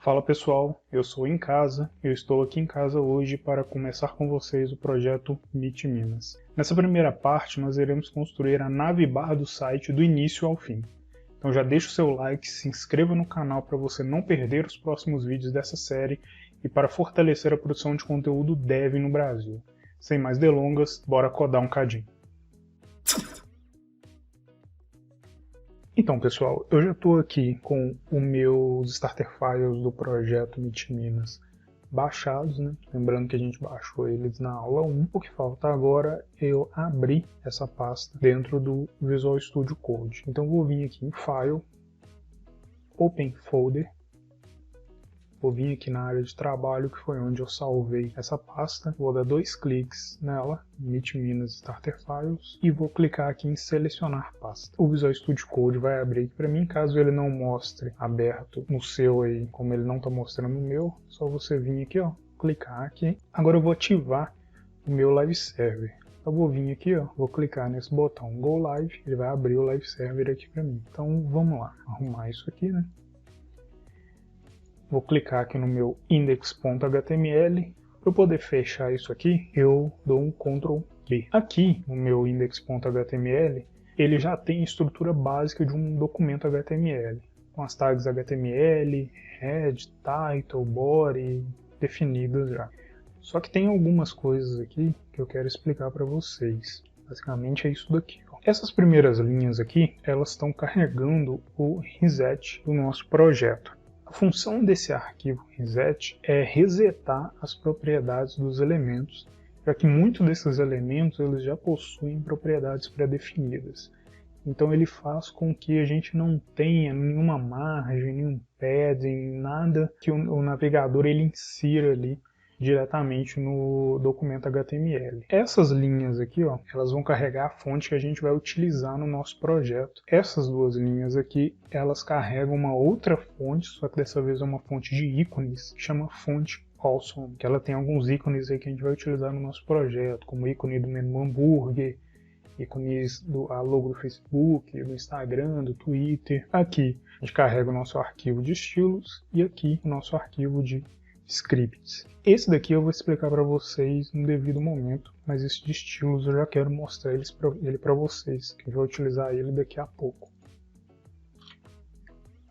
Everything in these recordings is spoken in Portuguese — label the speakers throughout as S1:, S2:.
S1: Fala pessoal, eu sou Em Casa, eu estou aqui em casa hoje para começar com vocês o projeto Meet Minas. Nessa primeira parte nós iremos construir a nave bar do site do início ao fim. Então já deixa o seu like, se inscreva no canal para você não perder os próximos vídeos dessa série e para fortalecer a produção de conteúdo dev no Brasil. Sem mais delongas, bora codar um cadinho. Então pessoal, eu já estou aqui com os meus starter files do projeto Meet Minas baixados, né? Lembrando que a gente baixou eles na aula 1. O que falta agora é eu abrir essa pasta dentro do Visual Studio Code. Então vou vir aqui em File, Open Folder, vou vir aqui na área de trabalho, que foi onde eu salvei essa pasta. Vou dar 2 cliques nela, Meet Minas Starter Files, e vou clicar aqui em Selecionar Pasta. O Visual Studio Code vai abrir aqui para mim, caso ele não mostre aberto no seu aí, como ele não está mostrando no meu, só você vir aqui, ó, clicar aqui. Agora eu vou ativar o meu Live Server. Eu vou vir aqui, ó, vou clicar nesse botão Go Live, ele vai abrir o Live Server aqui para mim. Então vamos lá, arrumar isso aqui, né? Vou clicar aqui no meu index.html. Para eu poder fechar isso aqui, eu dou um Ctrl B. Aqui no meu index.html, ele já tem a estrutura básica de um documento HTML, com as tags HTML, head, title, body, definidas já. Só que tem algumas coisas aqui que eu quero explicar para vocês. Basicamente é isso daqui, ó. Essas primeiras linhas aqui, elas estão carregando o reset do nosso projeto. A função desse arquivo reset é resetar as propriedades dos elementos, já que muitos desses elementos eles já possuem propriedades pré-definidas. Então ele faz com que a gente não tenha nenhuma margem, nenhum padding, nada que o navegador ele insira ali diretamente no documento HTML. Essas linhas aqui, ó, elas vão carregar a fonte que a gente vai utilizar no nosso projeto. Essas duas linhas aqui, elas carregam uma outra fonte, só que dessa vez é uma fonte de ícones, que chama fonte Awesome, que ela tem alguns ícones aí que a gente vai utilizar no nosso projeto, como o ícone do menu hambúrguer, ícones a logo do Facebook, do Instagram, do Twitter. Aqui a gente carrega o nosso arquivo de estilos e aqui o nosso arquivo de scripts. Esse daqui eu vou explicar para vocês no devido momento, mas esse de estilos eu já quero mostrar ele para vocês, que eu vou utilizar ele daqui a pouco.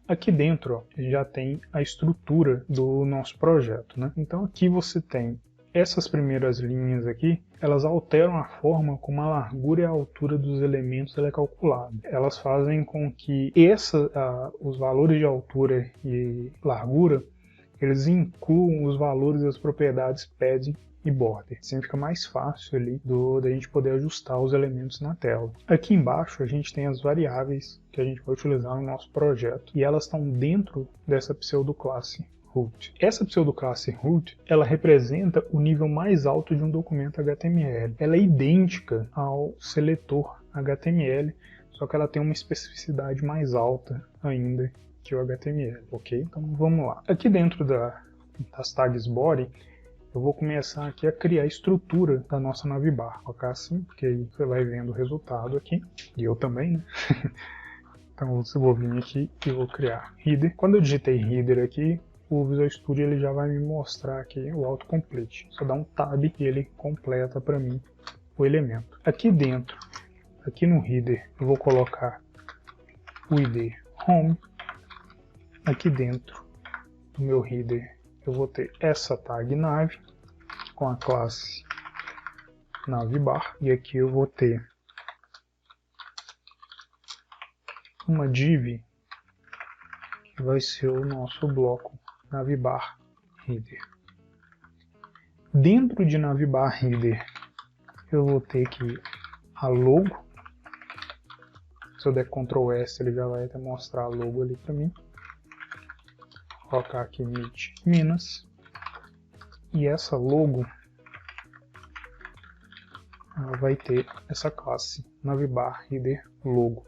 S1: Aqui dentro, ó, já tem a estrutura do nosso projeto, né? Então aqui você tem essas primeiras linhas aqui, elas alteram a forma como a largura e a altura dos elementos ela é calculada. Elas fazem com que os valores de altura e largura eles incluam os valores das propriedades padding e border. Assim fica mais fácil ali da gente poder ajustar os elementos na tela. Aqui embaixo a gente tem as variáveis que a gente vai utilizar no nosso projeto e elas estão dentro dessa pseudoclasse root. Essa pseudoclasse root, ela representa o nível mais alto de um documento HTML. Ela é idêntica ao seletor HTML, só que ela tem uma especificidade mais alta ainda que o HTML, ok? Então vamos lá. Aqui dentro das tags body, eu vou começar aqui a criar a estrutura da nossa navbar. Vou colocar assim, porque aí você vai vendo o resultado aqui, e eu também, né? Então eu vou vir aqui e vou criar header. Quando eu digitei header aqui, o Visual Studio ele já vai me mostrar aqui o autocomplete. Só dá um tab e ele completa para mim o elemento. Aqui dentro, aqui no header, eu vou colocar o ID home. Aqui dentro do meu header eu vou ter essa tag nave com a classe navbar e aqui eu vou ter uma div que vai ser o nosso bloco navbar header. Dentro de navbar header eu vou ter aqui a logo. Se eu der Ctrl S ele já vai até mostrar a logo ali para mim. Vou colocar aqui Meet Minas e essa logo ela vai ter essa classe navbar header logo.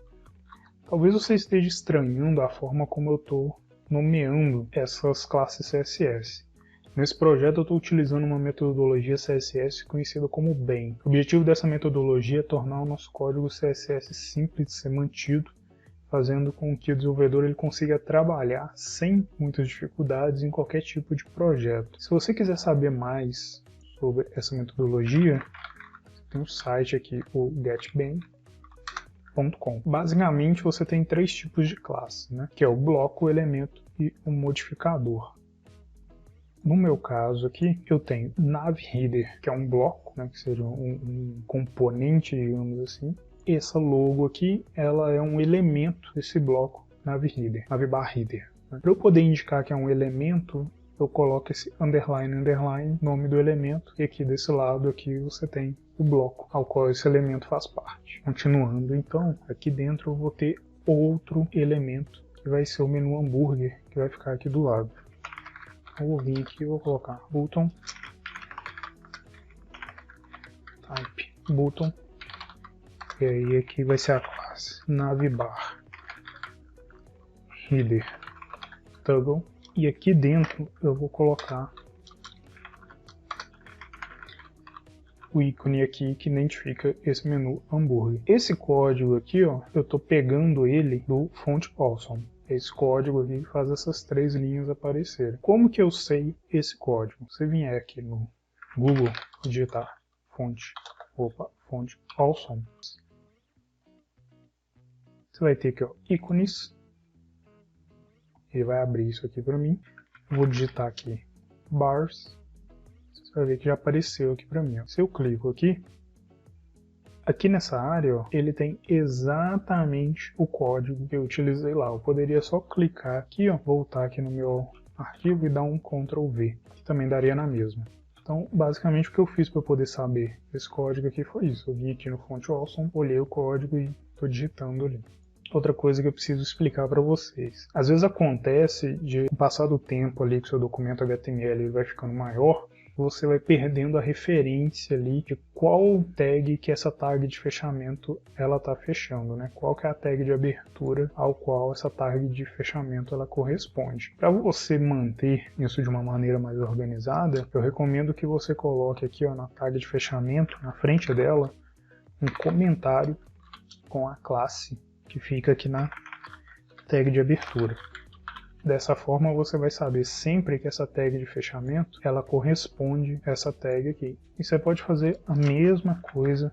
S1: Talvez você esteja estranhando a forma como eu estou nomeando essas classes CSS. Nesse projeto eu estou utilizando uma metodologia CSS conhecida como BEM. O objetivo dessa metodologia é tornar o nosso código CSS simples de ser mantido, fazendo com que o desenvolvedor ele consiga trabalhar sem muitas dificuldades em qualquer tipo de projeto. Se você quiser saber mais sobre essa metodologia, tem um site aqui, o getben.com. Basicamente você tem 3 tipos de classe, né? Que é o bloco, o elemento e o modificador. No meu caso aqui, eu tenho navHeader, que é um bloco, né? Que seria um componente, digamos assim. Essa logo aqui, ela é um elemento desse bloco navHeader, navbarHeader. Para eu poder indicar que é um elemento, eu coloco esse underline, underline, nome do elemento, e aqui desse lado aqui você tem o bloco ao qual esse elemento faz parte. Continuando, então, aqui dentro eu vou ter outro elemento, que vai ser o menu hambúrguer, que vai ficar aqui do lado. Eu vou vir aqui e vou colocar button, type button, e aí aqui vai ser a classe navbar header toggle, e aqui dentro eu vou colocar o ícone aqui que identifica esse menu hambúrguer. Esse código aqui, ó, eu estou pegando ele do Font Awesome. Esse código aqui faz essas 3 linhas aparecerem. Como que eu sei esse código? Se vier aqui no Google, digitar Font Awesome, você vai ter aqui, ó, ícones. Ele vai abrir isso aqui para mim. Vou digitar aqui bars. Você vai ver que já apareceu aqui para mim, ó. Se eu clico aqui, aqui nessa área, ó, ele tem exatamente o código que eu utilizei lá. Eu poderia só clicar aqui, ó, voltar aqui no meu arquivo e dar um Ctrl V, que também daria na mesma. Então, basicamente, o que eu fiz para poder saber esse código aqui foi isso. Eu vim aqui no Font Awesome, olhei o código e estou digitando ali. Outra coisa que eu preciso explicar para vocês. Às vezes acontece de, com o passar do tempo ali que o seu documento HTML vai ficando maior, você vai perdendo a referência ali de qual tag que essa tag de fechamento ela está fechando, né? Qual que é a tag de abertura ao qual essa tag de fechamento ela corresponde. Para você manter isso de uma maneira mais organizada, eu recomendo que você coloque aqui, ó, na tag de fechamento, na frente dela, um comentário com a classe que fica aqui na tag de abertura. Dessa forma você vai saber sempre que essa tag de fechamento ela corresponde a essa tag aqui. E você pode fazer a mesma coisa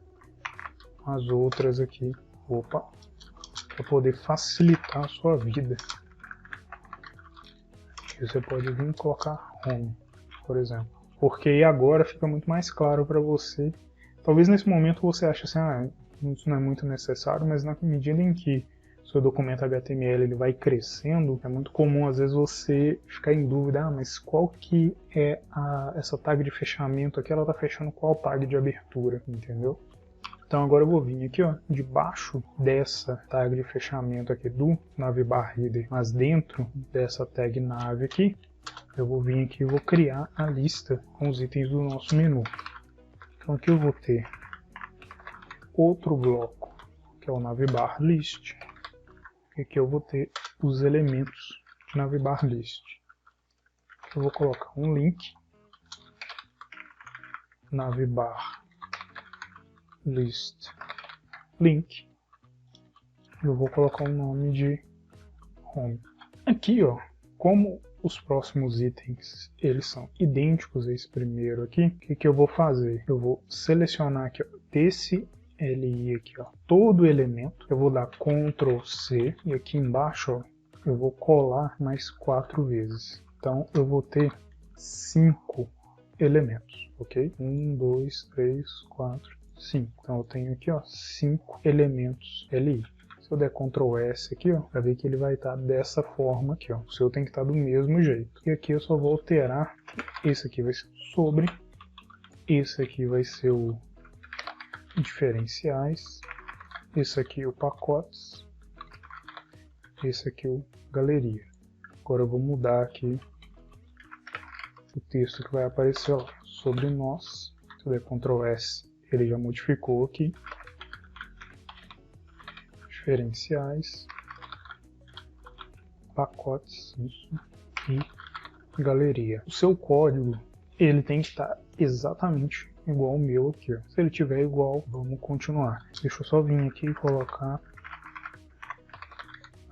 S1: com as outras aqui, para poder facilitar a sua vida. Aqui você pode vir e colocar home, por exemplo. Porque aí agora fica muito mais claro para você. Talvez nesse momento você ache assim, isso não é muito necessário, mas na medida em que seu documento HTML ele vai crescendo, é muito comum às vezes você ficar em dúvida, mas qual que é essa tag de fechamento aqui, ela está fechando qual tag de abertura, entendeu? Então agora eu vou vir aqui, ó, debaixo dessa tag de fechamento aqui do navbarHeader, mas dentro dessa tag nav aqui, eu vou vir aqui e vou criar a lista com os itens do nosso menu. Então aqui eu vou ter outro bloco, que é o navbarList. E aqui eu vou ter os elementos de navbarList. Eu vou colocar um link, navbarList link. Eu vou colocar o nome de home. Aqui, ó, como os próximos itens eles são idênticos a esse primeiro aqui, o que eu vou fazer? Eu vou selecionar aqui, ó, desse LI aqui, ó, todo elemento, eu vou dar Ctrl C e aqui embaixo, ó, eu vou colar mais 4 vezes. Então eu vou ter 5 elementos, ok? 1, 2, 3, 4, 5. Então eu tenho aqui, ó, 5 elementos LI. Se eu der Ctrl S aqui, ó, vai ver que ele vai estar dessa forma aqui, ó. O seu tem que estar do mesmo jeito. E aqui eu só vou alterar. Esse aqui vai ser sobre. Esse aqui vai ser o diferenciais, esse aqui o pacotes, esse aqui o galeria. Agora eu vou mudar aqui o texto que vai aparecer lá, sobre nós. Se eu der Ctrl S, ele já modificou aqui. Diferenciais, pacotes, isso, e galeria. O seu código, ele tem que estar exatamente igual o meu aqui, ó. Se ele tiver igual, vamos continuar. Deixa eu só vir aqui e colocar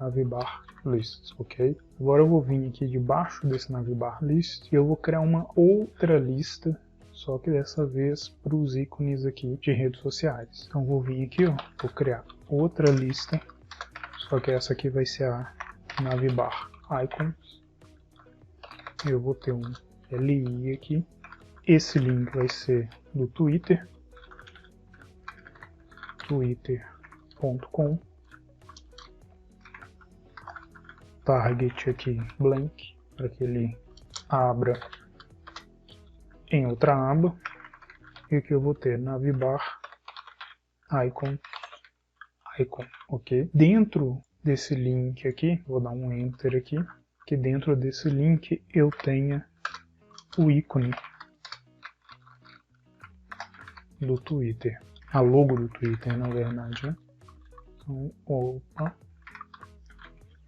S1: navbar lists, ok? Agora eu vou vir aqui debaixo desse navbar list e eu vou criar uma outra lista, só que dessa vez para os ícones aqui de redes sociais. Então vou vir aqui, ó, vou criar outra lista, só que essa aqui vai ser a navbar icons. Eu vou ter um LI aqui. Esse link vai ser do Twitter, twitter.com, target aqui blank, para que ele abra em outra aba, e aqui eu vou ter navbar icon, ok? Dentro desse link aqui, vou dar um enter aqui, que dentro desse link eu tenha o ícone do Twitter, a logo do Twitter, na verdade, né? Então, opa,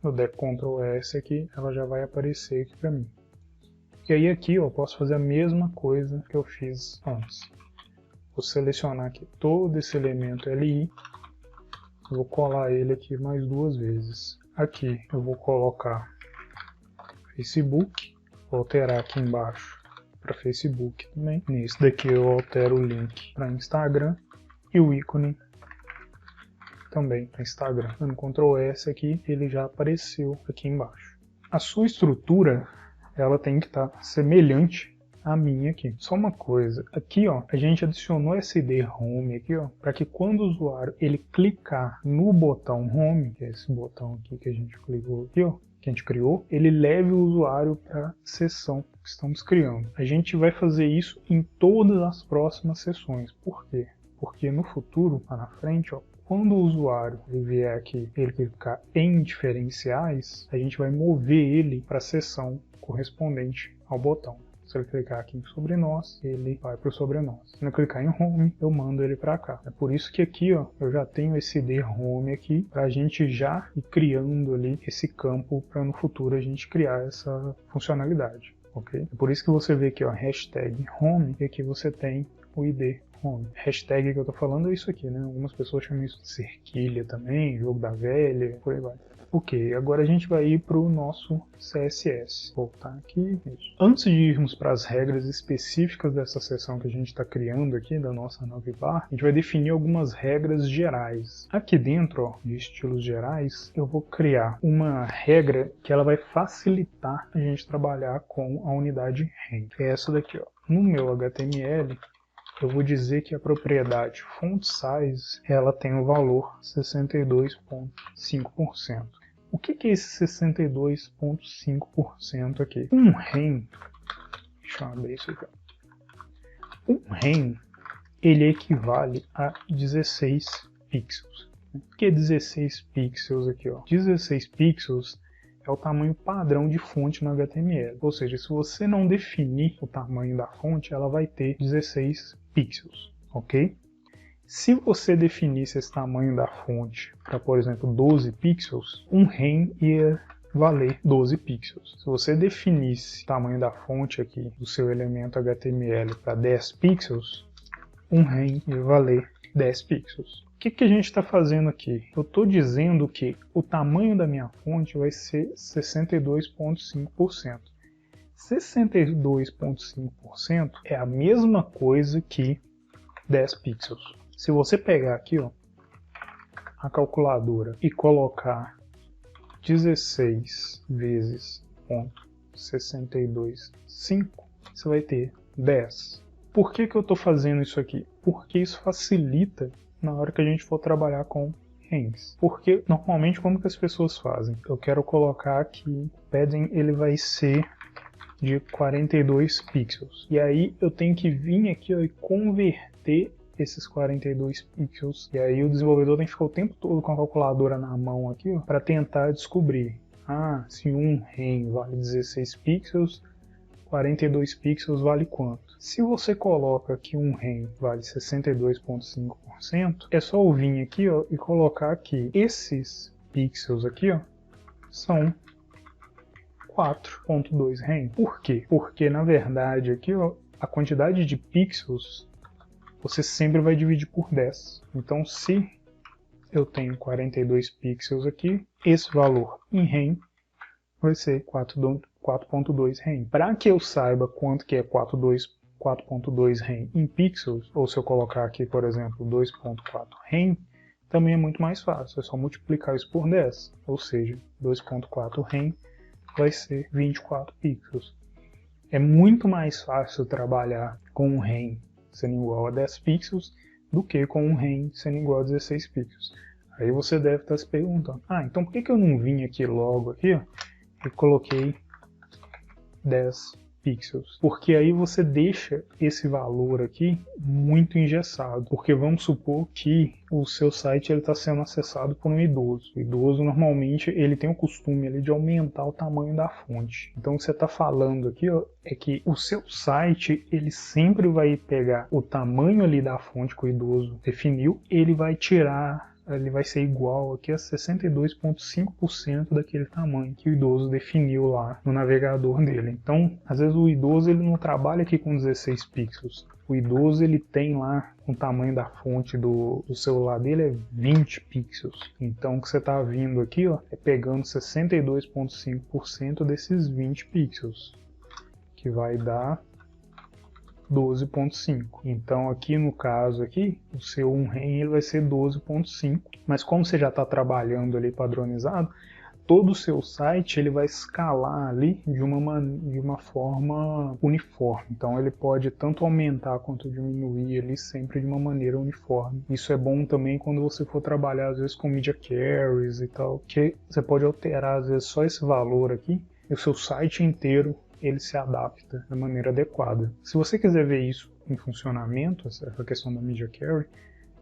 S1: eu der Ctrl S aqui, ela já vai aparecer aqui para mim. E aí aqui eu posso fazer a mesma coisa que eu fiz antes. Vou selecionar aqui todo esse elemento LI, vou colar ele aqui mais duas vezes. Aqui eu vou colocar Facebook, vou alterar aqui embaixo para Facebook também. Nesse daqui eu altero o link para Instagram e o ícone também para Instagram. Dando Ctrl S aqui, ele já apareceu aqui embaixo. A sua estrutura, ela tem que estar semelhante à minha aqui. Só uma coisa, aqui ó, a gente adicionou esse ID Home aqui ó, para que quando o usuário ele clicar no botão Home, que é esse botão aqui que a gente clicou aqui ó, que a gente criou, ele leve o usuário para a sessão que estamos criando. A gente vai fazer isso em todas as próximas sessões. Por quê? Porque no futuro, lá na frente, ó, quando o usuário ele vier aqui, ele clicar em diferenciais, a gente vai mover ele para a sessão correspondente ao botão. Se ele clicar aqui em sobre nós, ele vai para o sobre nós. Se ele clicar em home, eu mando ele para cá. É por isso que aqui ó, eu já tenho esse ID home aqui, para a gente já ir criando ali esse campo para no futuro a gente criar essa funcionalidade. Okay? É por isso que você vê aqui ó, hashtag home, e aqui você tem o ID home. Hashtag que eu tô falando é isso aqui, né? Algumas pessoas chamam isso de cerquilha também, jogo da velha, por aí vai. Ok, agora a gente vai ir para o nosso CSS. Voltar aqui. Isso. Antes de irmos para as regras específicas dessa seção que a gente está criando aqui, da nossa navbar, a gente vai definir algumas regras gerais. Aqui dentro, ó, de estilos gerais, eu vou criar uma regra que ela vai facilitar a gente trabalhar com a unidade rem. É essa daqui, ó. No meu HTML, eu vou dizer que a propriedade font size ela tem o valor 62,5%. O que é esse 62,5% aqui? Um rem, deixa eu abrir isso aqui. Um rem, ele equivale a 16 pixels. O que é 16 pixels aqui? Ó? 16 pixels é o tamanho padrão de fonte no HTML. Ou seja, se você não definir o tamanho da fonte, ela vai ter 16 pixels, ok? Se você definisse esse tamanho da fonte para, por exemplo, 12 pixels, um rem ia valer 12 pixels. Se você definisse o tamanho da fonte aqui do seu elemento HTML para 10 pixels, um rem ia valer 10 pixels. O que a gente está fazendo aqui? Eu estou dizendo que o tamanho da minha fonte vai ser 62,5%. 62,5% é a mesma coisa que 10 pixels. Se você pegar aqui ó, a calculadora e colocar 16 vezes 0,625, você vai ter 10. Por que eu estou fazendo isso aqui? Porque isso facilita na hora que a gente for trabalhar com rens. Porque normalmente como que as pessoas fazem? Eu quero colocar aqui, o padding ele vai ser de 42 pixels. E aí eu tenho que vir aqui ó, e converter esses 42 pixels. E aí o desenvolvedor tem que ficar o tempo todo com a calculadora na mão aqui para tentar descobrir. Ah, se um rem vale 16 pixels, 42 pixels vale quanto? Se você coloca que um rem vale 62,5%, é só eu vir aqui ó, e colocar que esses pixels aqui ó, são 4,2 rem. Por quê? Porque na verdade aqui ó, a quantidade de pixels você sempre vai dividir por 10. Então se eu tenho 42 pixels aqui, esse valor em REM vai ser 4.2 REM. Para que eu saiba quanto que é 4.2 REM em pixels, ou se eu colocar aqui, por exemplo, 2.4 REM, também é muito mais fácil, é só multiplicar isso por 10, ou seja, 2.4 REM vai ser 24 pixels. É muito mais fácil trabalhar com um REM sendo igual a 10 pixels do que com um REM sendo igual a 16 pixels. Aí você deve estar se perguntando, então por que eu não vim aqui logo aqui, ó, e coloquei 10 pixels? Porque aí você deixa esse valor aqui muito engessado, porque vamos supor que o seu site está sendo acessado por um idoso. O idoso normalmente ele tem o costume ali de aumentar o tamanho da fonte. Então o que você está falando aqui, ó, é que o seu site ele sempre vai pegar o tamanho ali da fonte que o idoso definiu, ele vai ser igual aqui a 62,5% daquele tamanho que o idoso definiu lá no navegador dele. Então, às vezes o idoso ele não trabalha aqui com 16 pixels. O idoso ele tem lá o tamanho da fonte do celular dele é 20 pixels. Então, o que você está vindo aqui, ó, é pegando 62,5% desses 20 pixels, que vai dar 12.5. Então aqui no caso aqui, o seu 1 REM ele vai ser 12.5, mas como você já está trabalhando ali padronizado, todo o seu site ele vai escalar ali de uma forma uniforme. Então ele pode tanto aumentar quanto diminuir ali sempre de uma maneira uniforme. Isso é bom também quando você for trabalhar às vezes com media carries e tal, que você pode alterar às vezes só esse valor aqui e o seu site inteiro ele se adapta da maneira adequada. Se você quiser ver isso em funcionamento, essa questão da Media Carry,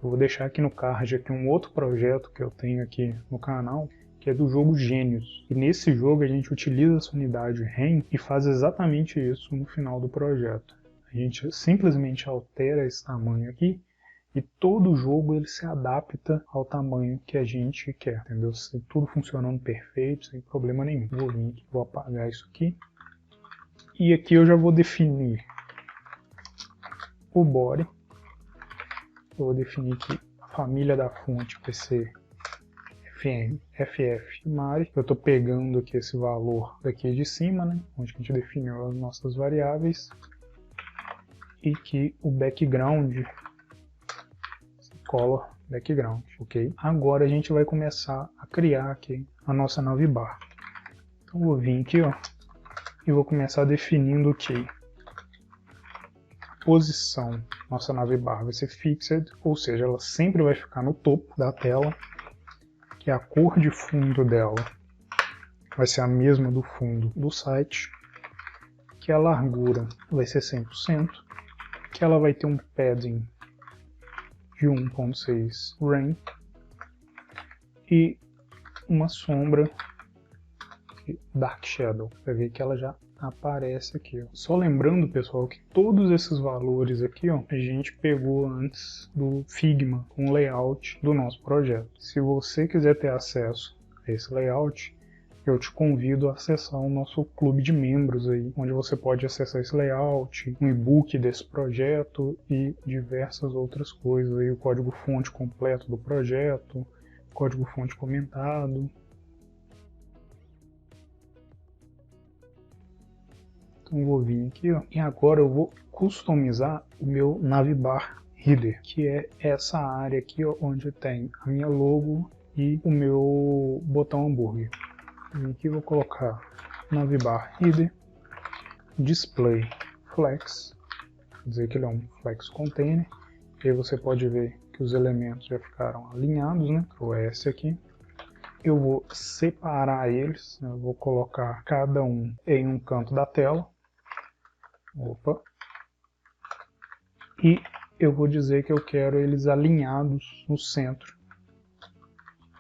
S1: eu vou deixar aqui no card aqui um outro projeto que eu tenho aqui no canal, que é do jogo Gênios. E nesse jogo a gente utiliza essa unidade REM e faz exatamente isso no final do projeto. A gente simplesmente altera esse tamanho aqui e todo o jogo ele se adapta ao tamanho que a gente quer, entendeu? Tudo funcionando perfeito, sem problema nenhum. Vou vir aqui, vou apagar isso aqui. E aqui eu já vou definir o body. Eu vou definir que a família da fonte vai ser FF Mari. Eu estou pegando aqui esse valor daqui de cima, né, onde a gente definiu as nossas variáveis. E que o background, color background, ok? Agora a gente vai começar a criar aqui a nossa navbar. Então eu vou vir aqui, ó, e vou começar definindo que a posição nossa navbar vai ser fixed, ou seja, ela sempre vai ficar no topo da tela, que a cor de fundo dela vai ser a mesma do fundo do site, que a largura vai ser 100%, que ela vai ter um padding de 1.6 REM e uma sombra Dark Shadow. Vai ver que ela já aparece aqui, ó. Só lembrando, pessoal, que todos esses valores aqui, ó, a gente pegou antes do Figma, com o layout do nosso projeto. Se você quiser ter acesso a esse layout, eu te convido a acessar o nosso clube de membros aí, onde você pode acessar esse layout, um e-book desse projeto e diversas outras coisas aí, o código-fonte completo do projeto, código-fonte comentado. Então vou vir aqui, ó, e agora eu vou customizar o meu navbar header, que é essa área aqui, ó, onde tem a minha logo e o meu botão hambúrguer. E aqui eu vou colocar navbar header display flex, quer dizer que ele é um flex container. E aí você pode ver que os elementos já ficaram alinhados, né? O S aqui. Eu vou separar eles, eu vou colocar cada um em um canto da tela. Opa. E eu vou dizer que eu quero eles alinhados no centro,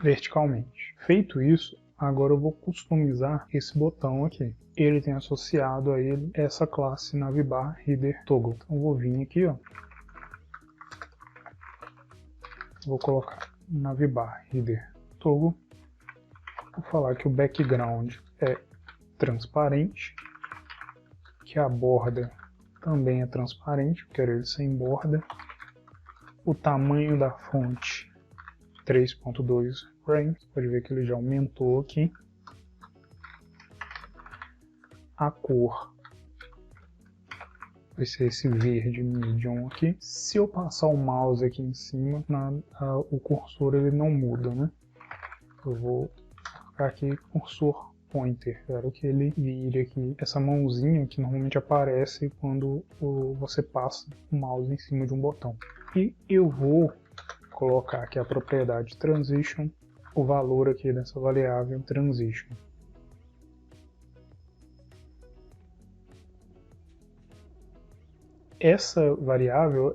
S1: verticalmente. Feito isso, agora eu vou customizar esse botão aqui. Ele tem associado a ele essa classe navbar header toggle. Então eu vou vir aqui, ó. Vou colocar navbar header toggle. Vou falar que o background é transparente, que a borda também é transparente, eu quero ele sem borda. O tamanho da fonte 3.2 Rain. Pode ver que ele já aumentou aqui. A cor vai ser esse verde medium aqui. Se eu passar o mouse aqui em cima, o cursor ele não muda, né? Eu vou colocar aqui cursor pointer. Quero que ele vire aqui essa mãozinha que normalmente aparece quando você passa o mouse em cima de um botão. E eu vou colocar aqui a propriedade transition, o valor aqui dessa variável transition. Essa variável,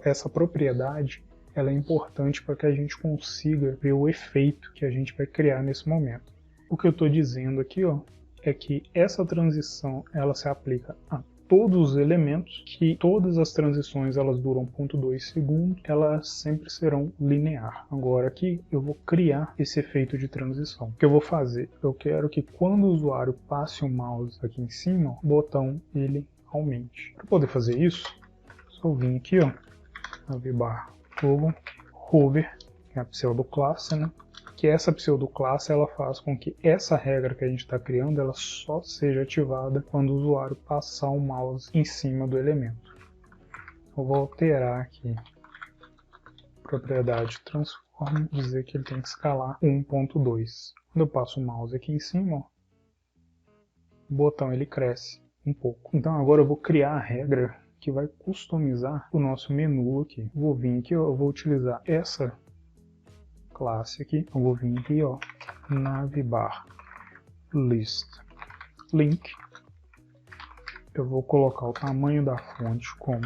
S1: essa propriedade, ela é importante para que a gente consiga ver o efeito que a gente vai criar nesse momento. O que eu estou dizendo aqui, ó, é que essa transição ela se aplica a todos os elementos, que todas as transições elas duram 0.2 segundos, elas sempre serão linear. Agora aqui eu vou criar esse efeito de transição. O que eu vou fazer? Eu quero que quando o usuário passe o mouse aqui em cima, o botão ele aumente. Para poder fazer isso, só vim aqui, ó, navbar toggle, hover, que é a pseudoclasse, né? Que essa pseudoclasse ela faz com que essa regra que a gente está criando ela só seja ativada quando o usuário passar o mouse em cima do elemento. Eu vou alterar aqui propriedade transform, dizer que ele tem que escalar 1.2. Quando eu passo o mouse aqui em cima, ó, o botão ele cresce um pouco. Então agora eu vou criar a regra que vai customizar o nosso menu aqui. Vou vir aqui, ó, eu vou utilizar essa classe aqui, eu vou vir aqui, ó, navbar list link. Eu vou colocar o tamanho da fonte como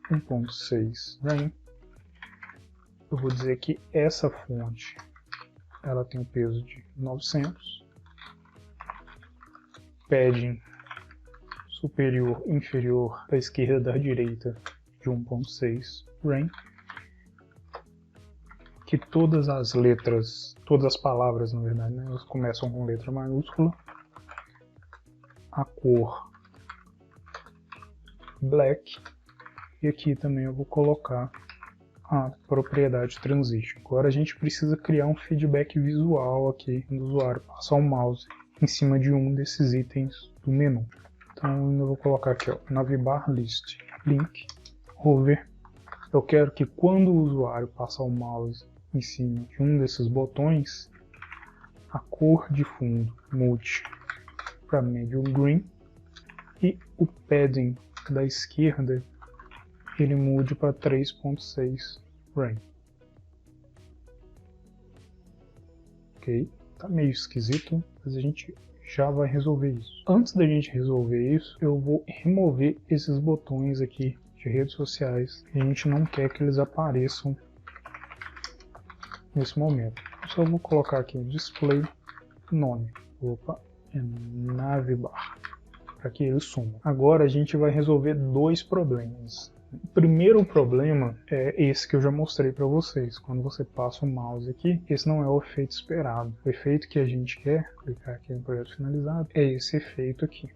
S1: 1.6 Rain. Eu vou dizer que essa fonte ela tem um peso de 900. Padding superior, inferior, da esquerda da direita de 1.6 Rain. Que todas as letras, todas as palavras na verdade, né, elas começam com letra maiúscula. A cor black. E aqui também eu vou colocar a propriedade transition. Agora a gente precisa criar um feedback visual aqui do usuário, passar o mouse em cima de um desses itens do menu. Então eu vou colocar aqui, ó, navbar list link hover. Eu quero que quando o usuário passar o mouse em cima de um desses botões, a cor de fundo mude para medium green e o padding da esquerda ele mude para 3.6 Rain. Ok, tá meio esquisito, mas a gente já vai resolver isso. Antes da gente resolver isso, eu vou remover esses botões aqui de redes sociais. A gente não quer que eles apareçam nesse momento. Só vou colocar aqui display nome. Opa, é navbar, para que ele suma. Agora a gente vai resolver dois problemas. O primeiro problema é esse que eu já mostrei para vocês. Quando você passa o mouse aqui, esse não é o efeito esperado. O efeito que a gente quer, clicar aqui no projeto finalizado, é esse efeito aqui.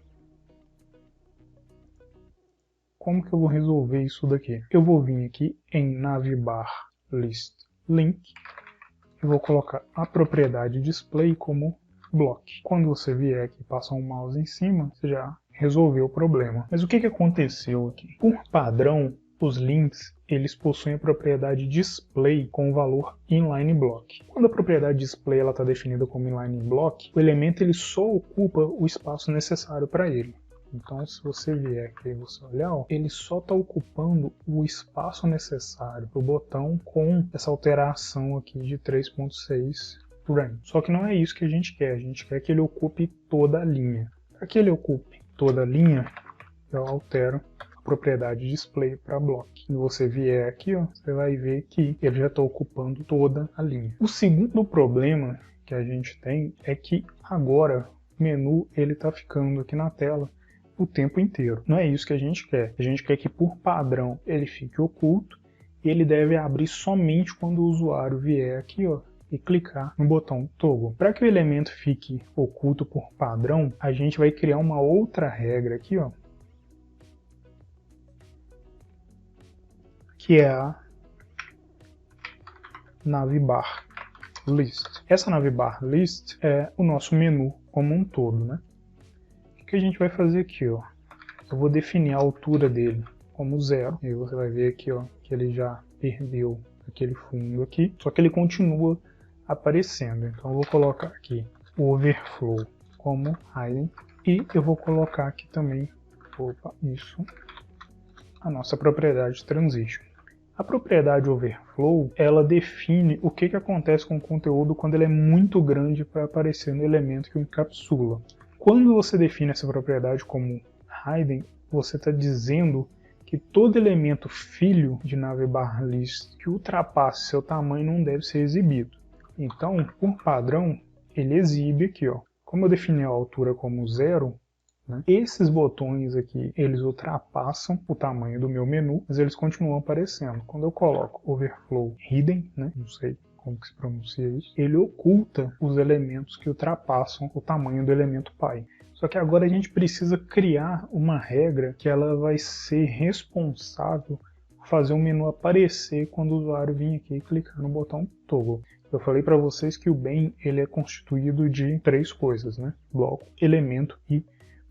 S1: Como que eu vou resolver isso daqui? Eu vou vir aqui em navbar list link. Eu vou colocar a propriedade display como block. Quando você vier aqui e passar um mouse em cima, você já resolveu o problema. Mas o que aconteceu aqui? Por padrão, os links eles possuem a propriedade display com o valor inline block. Quando a propriedade display está definida como inline block, o elemento ele só ocupa o espaço necessário para ele. Então, se você vier aqui e você olhar, ó, ele só está ocupando o espaço necessário para o botão com essa alteração aqui de 3.6 Rain. Só que não é isso que a gente quer que ele ocupe toda a linha. Para que ele ocupe toda a linha, eu altero a propriedade display para block. Quando você vier aqui, ó, você vai ver que ele já está ocupando toda a linha. O segundo problema que a gente tem é que agora o menu ele está ficando aqui na tela o tempo inteiro. Não é isso que a gente quer. A gente quer que por padrão ele fique oculto e ele deve abrir somente quando o usuário vier aqui, ó, e clicar no botão toggle. Para que o elemento fique oculto por padrão, a gente vai criar uma outra regra aqui, ó, que é a navbar list. Essa navbar list é o nosso menu como um todo, né? O que a gente vai fazer aqui, ó? Eu vou definir a altura dele como 0. E aí você vai ver aqui, ó, que ele já perdeu aquele fundo aqui, só que ele continua aparecendo. Então eu vou colocar aqui o overflow como hidden e eu vou colocar aqui também, isso, a nossa propriedade transition. A propriedade overflow, ela define o que acontece com o conteúdo quando ele é muito grande para aparecer no elemento que o encapsula. Quando você define essa propriedade como hidden, você está dizendo que todo elemento filho de navbar list que ultrapasse seu tamanho não deve ser exibido. Então, por padrão, ele exibe aqui, ó. Como eu defini a altura como 0, né, esses botões aqui, eles ultrapassam o tamanho do meu menu, mas eles continuam aparecendo. Quando eu coloco overflow hidden, né, não sei como que se pronuncia isso, ele oculta os elementos que ultrapassam o tamanho do elemento pai. Só que agora a gente precisa criar uma regra que ela vai ser responsável por fazer o menu aparecer quando o usuário vir aqui e clicar no botão toggle. Eu falei para vocês que o bem ele é constituído de 3 coisas, né? Bloco, elemento e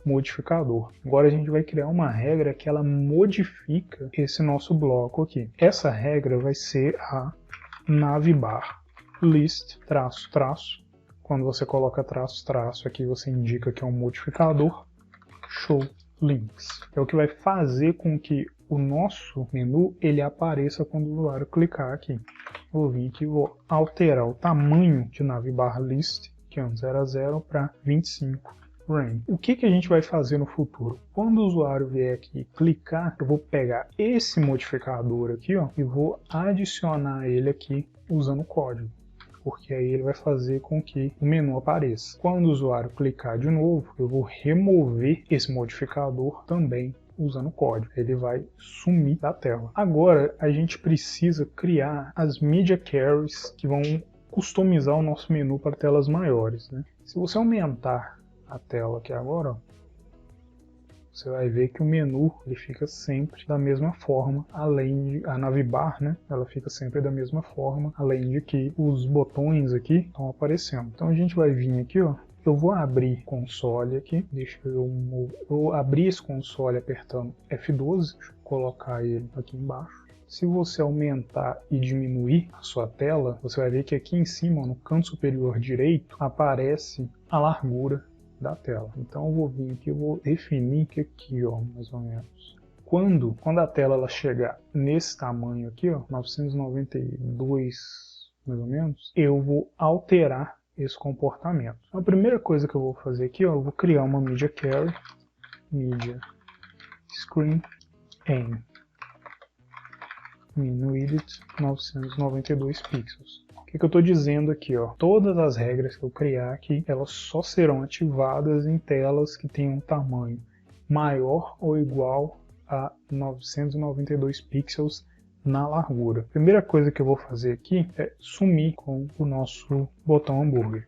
S1: modificador. Agora a gente vai criar uma regra que ela modifica esse nosso bloco aqui. Essa regra vai ser a navbar list traço traço. Quando você coloca traço traço aqui você indica que é um modificador show links. É o que vai fazer com que o nosso menu ele apareça quando o usuário clicar aqui. Vou vir aqui e vou alterar o tamanho de navbar list, que é um 0 a 0 para 25 rand. O que a gente vai fazer no futuro? Quando o usuário vier aqui clicar, eu vou pegar esse modificador aqui, ó, e vou adicionar ele aqui usando o código, porque aí ele vai fazer com que o menu apareça. Quando o usuário clicar de novo, eu vou remover esse modificador também usando o código. Ele vai sumir da tela. Agora a gente precisa criar as media carries que vão customizar o nosso menu para telas maiores, né? Se você aumentar a tela aqui agora, ó, você vai ver que o menu ele fica sempre da mesma forma, além de a navbar, né? Ela fica sempre da mesma forma, além de que os botões aqui estão aparecendo. Então a gente vai vir aqui, ó. Eu vou abrir console aqui, deixa eu abrir esse console apertando F12, deixa eu colocar ele aqui embaixo. Se você aumentar e diminuir a sua tela, você vai ver que aqui em cima, no canto superior direito, aparece a largura da tela. Então eu vou vir aqui, eu vou definir que aqui, ó, mais ou menos. Quando a tela ela chegar nesse tamanho aqui, ó, 992 mais ou menos, eu vou alterar esse comportamento. A primeira coisa que eu vou fazer aqui, ó, eu vou criar uma media carry, media screen em width 992 pixels. O que eu estou dizendo aqui, ó? Todas as regras que eu criar aqui, elas só serão ativadas em telas que tenham um tamanho maior ou igual a 992 pixels na largura. A primeira coisa que eu vou fazer aqui é sumir com o nosso botão hambúrguer.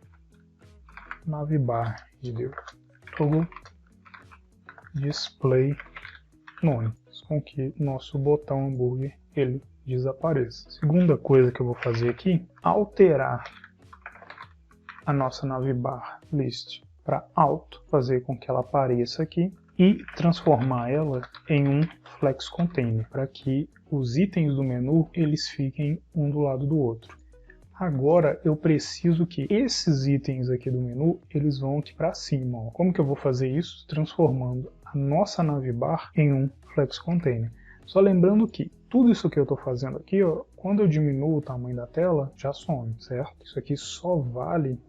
S1: Navbar toggle display none, com que o nosso botão hambúrguer ele desapareça. Segunda coisa que eu vou fazer aqui, alterar a nossa navbar list para alto, fazer com que ela apareça aqui e transformar ela em um flex container, para que os itens do menu eles fiquem um do lado do outro. Agora eu preciso que esses itens aqui do menu eles vão aqui para cima. Ó. Como que eu vou fazer isso? Transformando a nossa navbar em um flex container. Só lembrando que tudo isso que eu estou fazendo aqui, ó, quando eu diminuo o tamanho da tela, já some, certo? Isso aqui só vale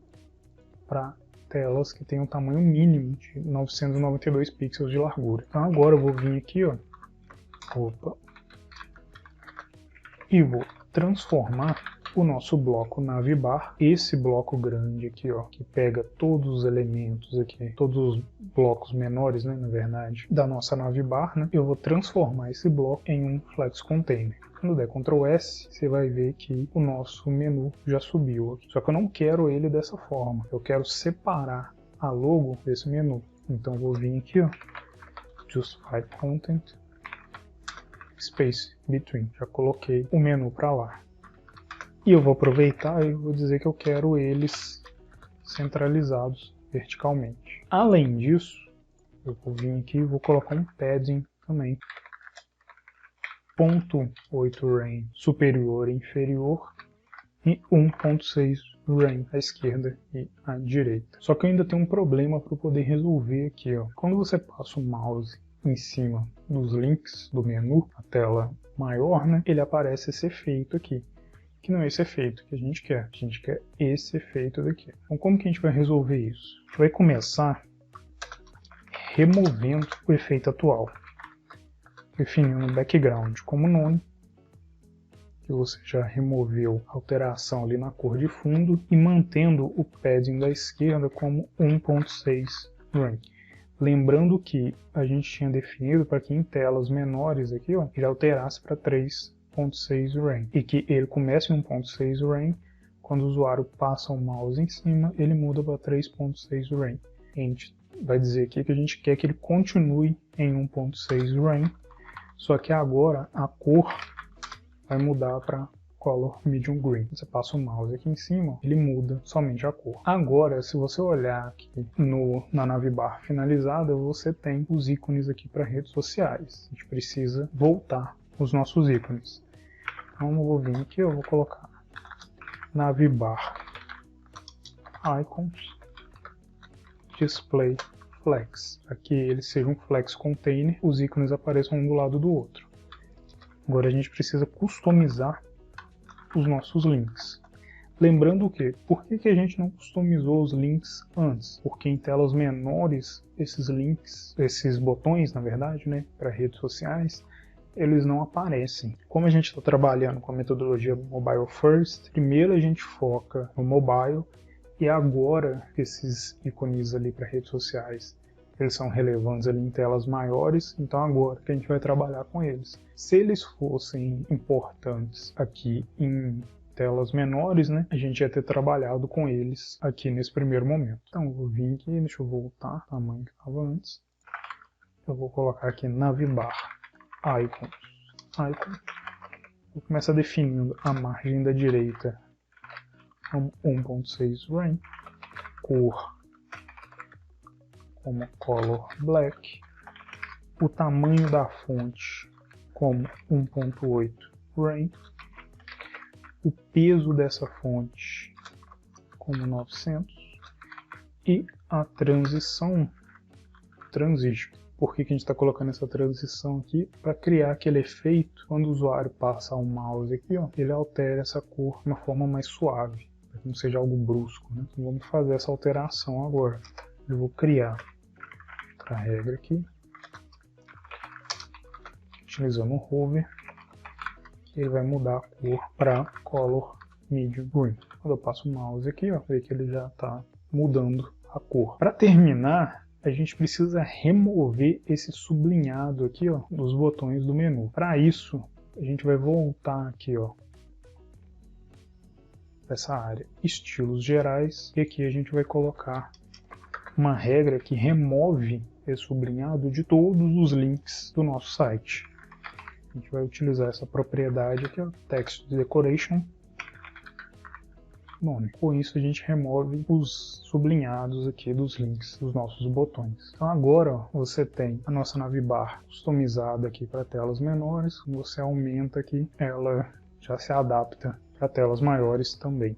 S1: para telas que têm um tamanho mínimo de 992 pixels de largura. Então agora eu vou vir aqui, ó, e vou transformar o nosso bloco navbar, esse bloco grande aqui, ó, que pega todos os elementos aqui, todos os blocos menores, né, na verdade, da nossa navbar, né, eu vou transformar esse bloco em um flex container. Quando der Ctrl S, você vai ver que o nosso menu já subiu aqui. Só que eu não quero ele dessa forma, eu quero separar a logo desse menu. Então eu vou vir aqui, ó, Justify Content, Space Between, já coloquei o menu para lá. E eu vou aproveitar e vou dizer que eu quero eles centralizados verticalmente. Além disso, eu vou vir aqui e vou colocar um padding também. 0.8 REM superior e inferior e 1.6 REM à esquerda e à direita. Só que eu ainda tenho um problema para poder resolver aqui. Ó. Quando você passa o mouse em cima dos links do menu, a tela maior, né, ele aparece esse efeito aqui, que não é esse efeito que a gente quer. A gente quer esse efeito daqui. Então como que a gente vai resolver isso? A gente vai começar removendo o efeito atual, definindo o background como none, que você já removeu a alteração ali na cor de fundo, e mantendo o padding da esquerda como 1.6 REM. Lembrando que a gente tinha definido para que em telas menores aqui, ó, ele alterasse para 3.6 REM, e que ele comece em 1.6 REM, quando o usuário passa o mouse em cima, ele muda para 3.6 REM. A gente vai dizer aqui que a gente quer que ele continue em 1.6 REM, só que agora a cor vai mudar para Color Medium Green. Você passa o mouse aqui em cima, ele muda somente a cor. Agora, se você olhar aqui na navbar finalizada, você tem os ícones aqui para redes sociais. A gente precisa voltar os nossos ícones. Então eu vou vir aqui, eu vou colocar navbar icons display flex, para que ele seja um flex container, os ícones apareçam um do lado do outro. Agora a gente precisa customizar os nossos links. Lembrando que, por que a gente não customizou os links antes? Porque em telas menores, esses links, esses botões, na verdade, né, para redes sociais, eles não aparecem. Como a gente está trabalhando com a metodologia Mobile First, primeiro a gente foca no mobile, e agora esses ícones ali para redes sociais, eles são relevantes ali em telas maiores, então agora que a gente vai trabalhar com eles. Se eles fossem importantes aqui em telas menores, né, a gente ia ter trabalhado com eles aqui nesse primeiro momento. Então eu vou vir aqui, deixa eu voltar o tamanho que estava antes. Eu vou colocar aqui navbar icons. Eu começo definindo a margem da direita como 1.6 REM, cor como Color Black, o tamanho da fonte como 1.8 REM, o peso dessa fonte como 900 e a transition. Por que a gente está colocando essa transição aqui? Para criar aquele efeito, quando o usuário passa o mouse aqui, ó, ele altera essa cor de uma forma mais suave, para que não seja algo brusco, né? Então vamos fazer essa alteração agora. Eu vou criar outra regra aqui, utilizando o hover, que ele vai mudar a cor para Color Medium Green. Quando eu passo o mouse aqui, ó, vê que ele já está mudando a cor. Para terminar, a gente precisa remover esse sublinhado aqui, ó, dos botões do menu. Para isso, a gente vai voltar aqui, ó, essa área estilos gerais, e aqui a gente vai colocar uma regra que remove esse sublinhado de todos os links do nosso site. A gente vai utilizar essa propriedade aqui, ó, text decoration nome. Com isso a gente remove os sublinhados aqui dos links dos nossos botões. Então agora, ó, você tem a nossa navbar customizada aqui para telas menores. Quando você aumenta aqui, ela já se adapta para telas maiores também.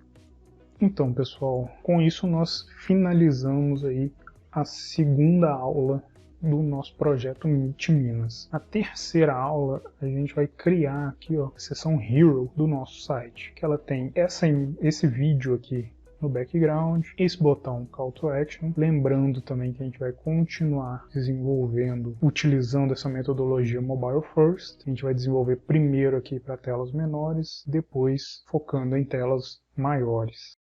S1: Então, pessoal, com isso nós finalizamos aí a segunda aula do nosso projeto Meet Minas. A terceira aula a gente vai criar aqui, ó, a seção Hero do nosso site, que ela tem esse vídeo aqui no background, esse botão Call to Action. Lembrando também que a gente vai continuar desenvolvendo, utilizando essa metodologia Mobile First. A gente vai desenvolver primeiro aqui para telas menores, depois focando em telas maiores.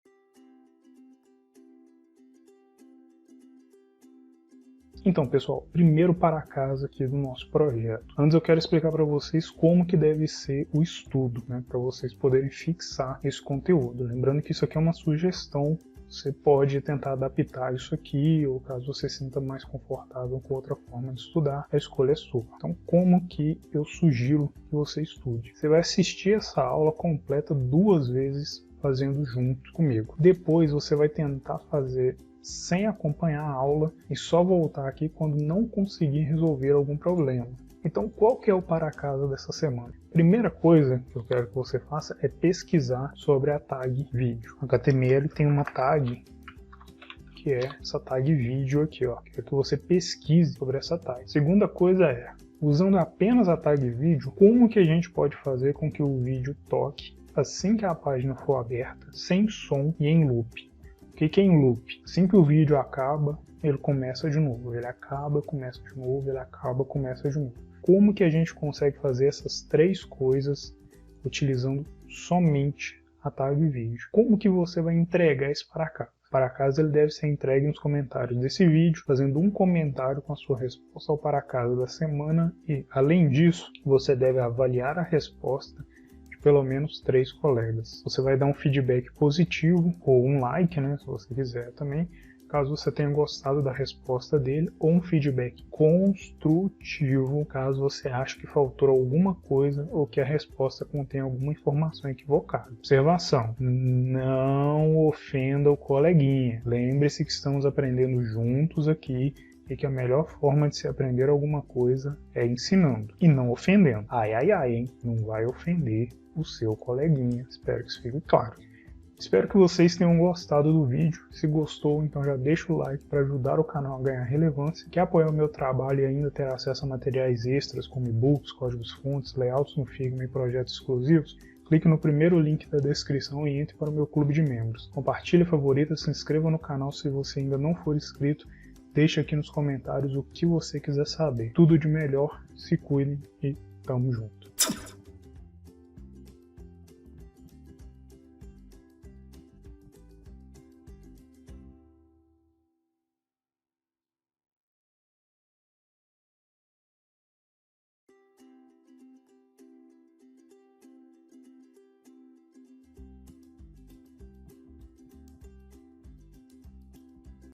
S1: Então, pessoal, primeiro para casa aqui do nosso projeto. Antes eu quero explicar para vocês como que deve ser o estudo, né, para vocês poderem fixar esse conteúdo. Lembrando que isso aqui é uma sugestão Você pode tentar adaptar isso aqui, ou caso você se sinta mais confortável com outra forma de estudar, a escolha é sua. Então, como que eu sugiro que você estude? Você vai assistir essa aula completa 2 vezes fazendo junto comigo. Depois você vai tentar fazer sem acompanhar a aula e só voltar aqui quando não conseguir resolver algum problema. Então, qual que é o para casa dessa semana? Primeira coisa que eu quero que você faça é pesquisar sobre a tag vídeo. O HTML tem uma tag que é essa tag vídeo aqui, ó. Quero que você pesquise sobre essa tag. Segunda coisa é, usando apenas a tag vídeo, como que a gente pode fazer com que o vídeo toque assim que a página for aberta, sem som e em loop. O que é em loop? Assim que o vídeo acaba, ele começa de novo. Ele acaba, começa de novo, ele acaba, começa de novo. Como que a gente consegue fazer essas 3 coisas utilizando somente a tag vídeo? Como que você vai entregar esse para cá? Para casa ele deve ser entregue nos comentários desse vídeo, fazendo um comentário com a sua resposta ao para casa da semana e, além disso, você deve avaliar a resposta de pelo menos 3 colegas. Você vai dar um feedback positivo ou um like, né, se você quiser também, caso você tenha gostado da resposta dele, ou um feedback construtivo, caso você ache que faltou alguma coisa ou que a resposta contém alguma informação equivocada. Observação: não ofenda o coleguinha. Lembre-se que estamos aprendendo juntos aqui e que a melhor forma de se aprender alguma coisa é ensinando e não ofendendo. Ai, ai, ai, hein? Não vai ofender o seu coleguinha. Espero que isso fique claro. Espero que vocês tenham gostado do vídeo. Se gostou, então já deixa o like para ajudar o canal a ganhar relevância. Quer apoiar o meu trabalho e ainda ter acesso a materiais extras como e-books, códigos-fontes, layouts no Figma e projetos exclusivos? Clique no primeiro link da descrição e entre para o meu clube de membros. Compartilhe, favorita, se inscreva no canal se você ainda não for inscrito. Deixe aqui nos comentários o que você quiser saber. Tudo de melhor, se cuidem e tamo junto.